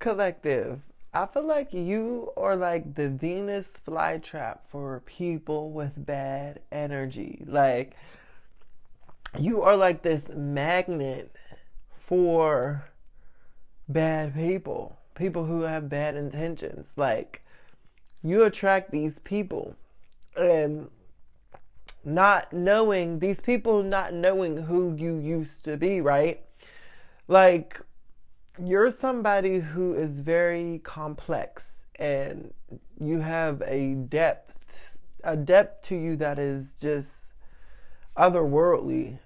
Collective, I feel like you are like the Venus flytrap for people with bad energy. Like, you are like this magnet for bad people, people who have bad intentions. Like, you attract these people, and not knowing, these people not knowing who you used to be, right? Like, you're somebody who is very complex, and you have a depth to you that is just otherworldly.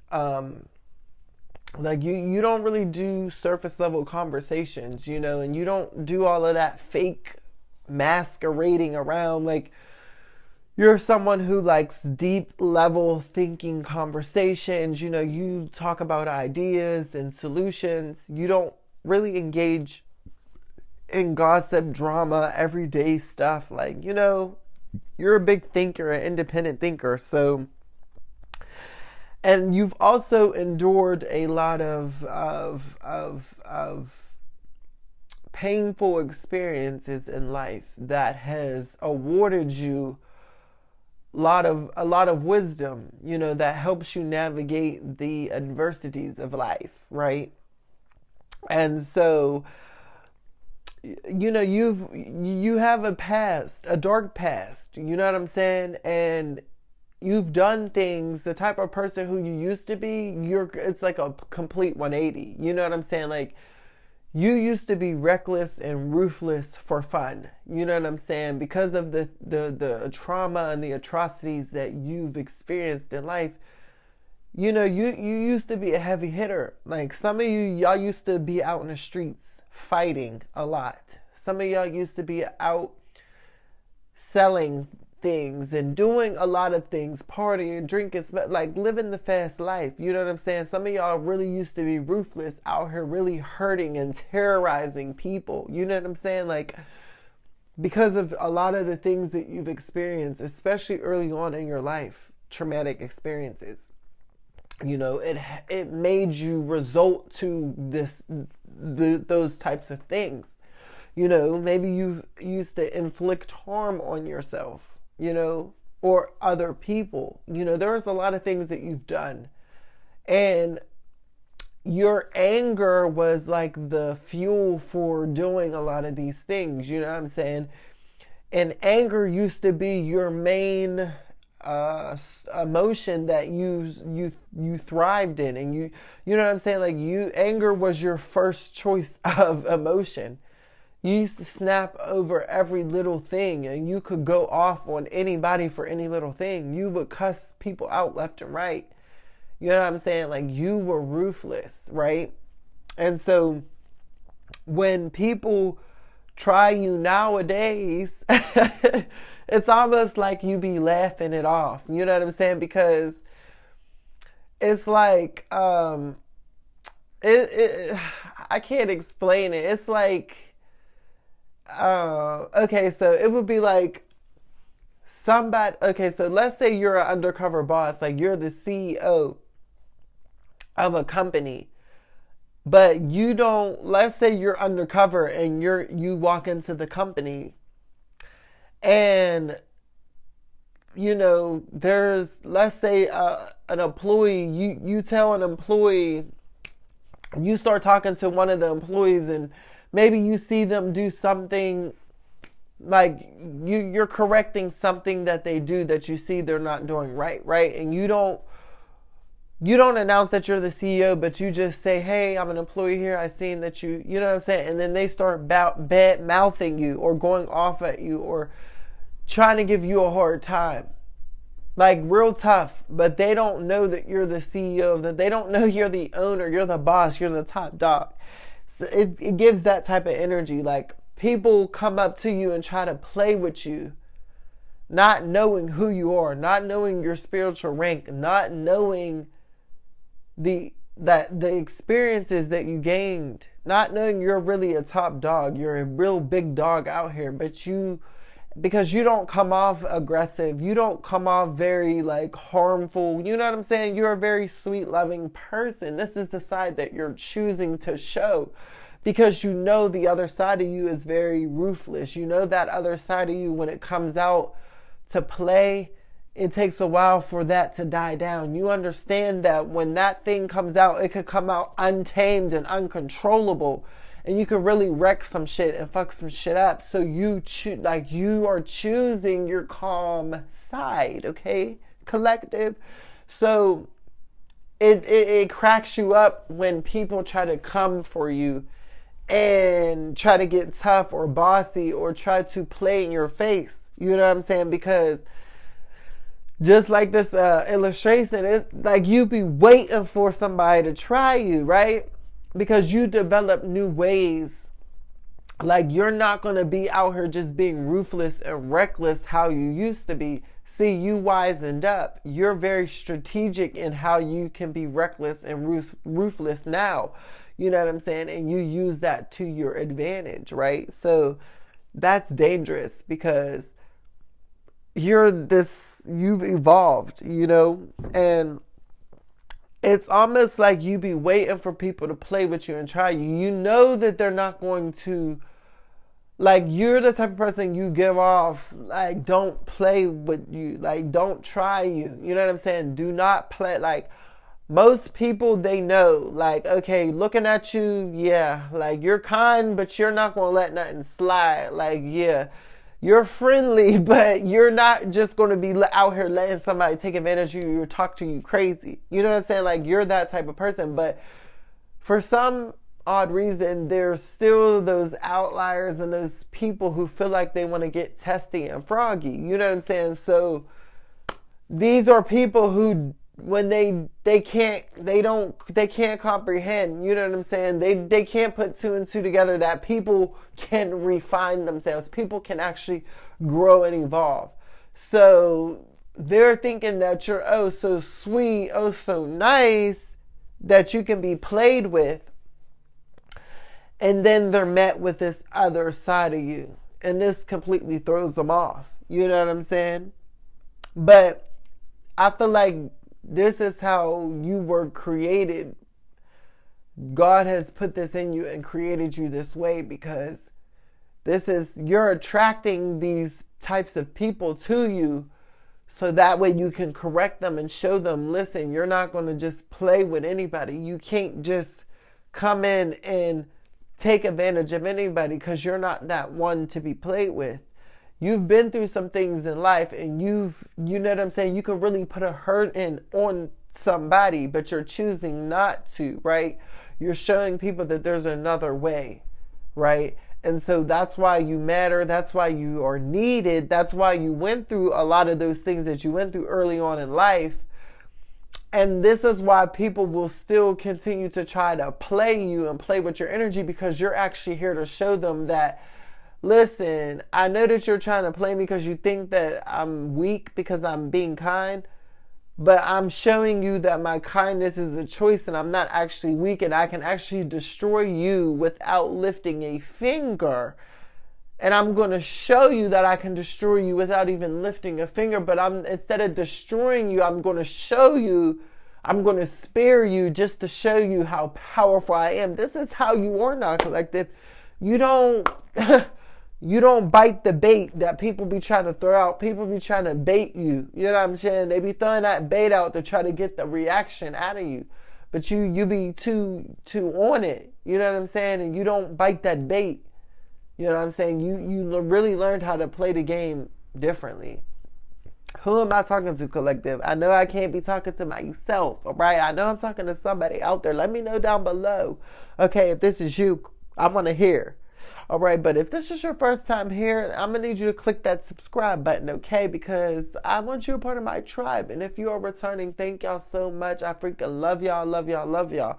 Like, you don't really do surface level conversations, and you don't do all of that fake masquerading around. Like, you're someone who likes deep level thinking conversations. You talk about ideas and solutions. You don't really engage in gossip, drama, everyday stuff. Like, you're a big thinker, an independent thinker. So, and you've also endured a lot of painful experiences in life that has awarded you a lot of wisdom, that helps you navigate the adversities of life, right? And so, you have a past, a dark past, you know what I'm saying? And you've done things, the type of person who you used to be, it's like a complete 180. You know what I'm saying? Like, you used to be reckless and ruthless for fun. You know what I'm saying? Because of the trauma and the atrocities that you've experienced in life, you used to be a heavy hitter. Like, some of y'all used to be out in the streets fighting a lot. Some of y'all used to be out selling things and doing a lot of things, partying, drinking, like living the fast life. You know what I'm saying? Some of y'all really used to be ruthless out here, really hurting and terrorizing people. You know what I'm saying? Like, because of a lot of the things that you've experienced, especially early on in your life, traumatic experiences. It made you result to those types of things. Maybe you used to inflict harm on yourself, or other people. There's a lot of things that you've done. And your anger was like the fuel for doing a lot of these things, you know what I'm saying? And anger used to be your main emotion that you thrived in, and you know what I'm saying? Like, anger was your first choice of emotion. You used to snap over every little thing, and you could go off on anybody for any little thing. You would cuss people out left and right. You know what I'm saying? Like, you were ruthless, right? And so when people try you nowadays, it's almost like you be laughing it off. You know what I'm saying? Because it's like, I can't explain it. It's like, okay, so it would be like okay, so let's say you're an undercover boss, like you're the CEO of a company, but let's say you're undercover and you walk into the company, and let's say an employee, you tell an employee, you start talking to one of the employees, and maybe you see them do something, like you're correcting something that they do that you see they're not doing right? And you don't announce that you're the CEO, but you just say, hey, I'm an employee here. I seen that you know what I'm saying? And then they start bad mouthing you, or going off at you, or trying to give you a hard time. Like, real tough, but they don't know that you're the CEO, that they don't know you're the owner, you're the boss, you're the top dog. So it gives that type of energy. Like, people come up to you and try to play with you, not knowing who you are, not knowing your spiritual rank, not knowing the experiences that you gained, not knowing you're really a top dog, you're a real big dog out here, but because you don't come off aggressive, you don't come off very like harmful, you know what I'm saying? You're a very sweet, loving person. This is the side that you're choosing to show, because you know the other side of you is very ruthless. You know that other side of you, when it comes out to play, it takes a while for that to die down. You understand that when that thing comes out, it could come out untamed and uncontrollable, and you could really wreck some shit and fuck some shit up. So you you are choosing your calm side, okay, collective. So it cracks you up when people try to come for you and try to get tough or bossy or try to play in your face. You know what I'm saying? Because just like this illustration, it's like you be waiting for somebody to try you, right? Because you develop new ways. Like, you're not going to be out here just being ruthless and reckless how you used to be. See, you wisened up. You're very strategic in how you can be reckless and ruthless now. You know what I'm saying? And you use that to your advantage, right? So that's dangerous because you've evolved, you know? And it's almost like you be waiting for people to play with you and try you. You know that they're not going to, like, you're the type of person you give off, like, don't play with you. Like, don't try you. You know what I'm saying? Do not play, like, most people, they know, like, okay, looking at you, yeah, like, you're kind, but you're not going to let nothing slide. Like, yeah, you're friendly, but you're not just going to be out here letting somebody take advantage of you or talk to you crazy. You know what I'm saying? Like, you're that type of person. But for some odd reason, there's still those outliers and those people who feel like they want to get testy and froggy. You know what I'm saying? So these are people who, when they can't comprehend, you know what I'm saying? They can't put two and two together, that people can refine themselves. People can actually grow and evolve. So they're thinking that you're oh so sweet, oh so nice, that you can be played with. And then they're met with this other side of you. And this completely throws them off. You know what I'm saying? But I feel like this is how you were created. God has put this in you and created you this way, because you're attracting these types of people to you, so that way you can correct them and show them, listen, you're not going to just play with anybody. You can't just come in and take advantage of anybody, because you're not that one to be played with. You've been through some things in life, and you know what I'm saying? You can really put a hurt in on somebody, but you're choosing not to, right? You're showing people that there's another way, right? And so that's why you matter. That's why you are needed. That's why you went through a lot of those things that you went through early on in life. And this is why people will still continue to try to play you and play with your energy, because you're actually here to show them that, listen, I know that you're trying to play me because you think that I'm weak because I'm being kind, but I'm showing you that my kindness is a choice, and I'm not actually weak, and I can actually destroy you without lifting a finger. And I'm going to show you that I can destroy you without even lifting a finger. But instead of destroying you, I'm going to show you, I'm going to spare you just to show you how powerful I am. This is how you are not collective. You don't you don't bite the bait that people be trying to throw out. People be trying to bait you. You know what I'm saying? They be throwing that bait out to try to get the reaction out of you. But you be too on it. You know what I'm saying? And you don't bite that bait. You know what I'm saying? You really learned how to play the game differently. Who am I talking to, collective? I know I can't be talking to myself, all right? I know I'm talking to somebody out there. Let me know down below. Okay, if this is you, I want to hear. All right, but if this is your first time here, I'm going to need you to click that subscribe button, okay? Because I want you a part of my tribe. And if you are returning, thank y'all so much. I freaking love y'all, love y'all, love y'all.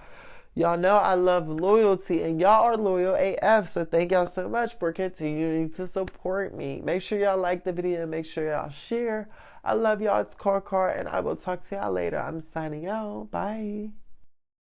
Y'all know I love loyalty, and y'all are loyal AF, so thank y'all so much for continuing to support me. Make sure y'all like the video, make sure y'all share. I love y'all. It's Karkar, and I will talk to y'all later. I'm signing out. Bye.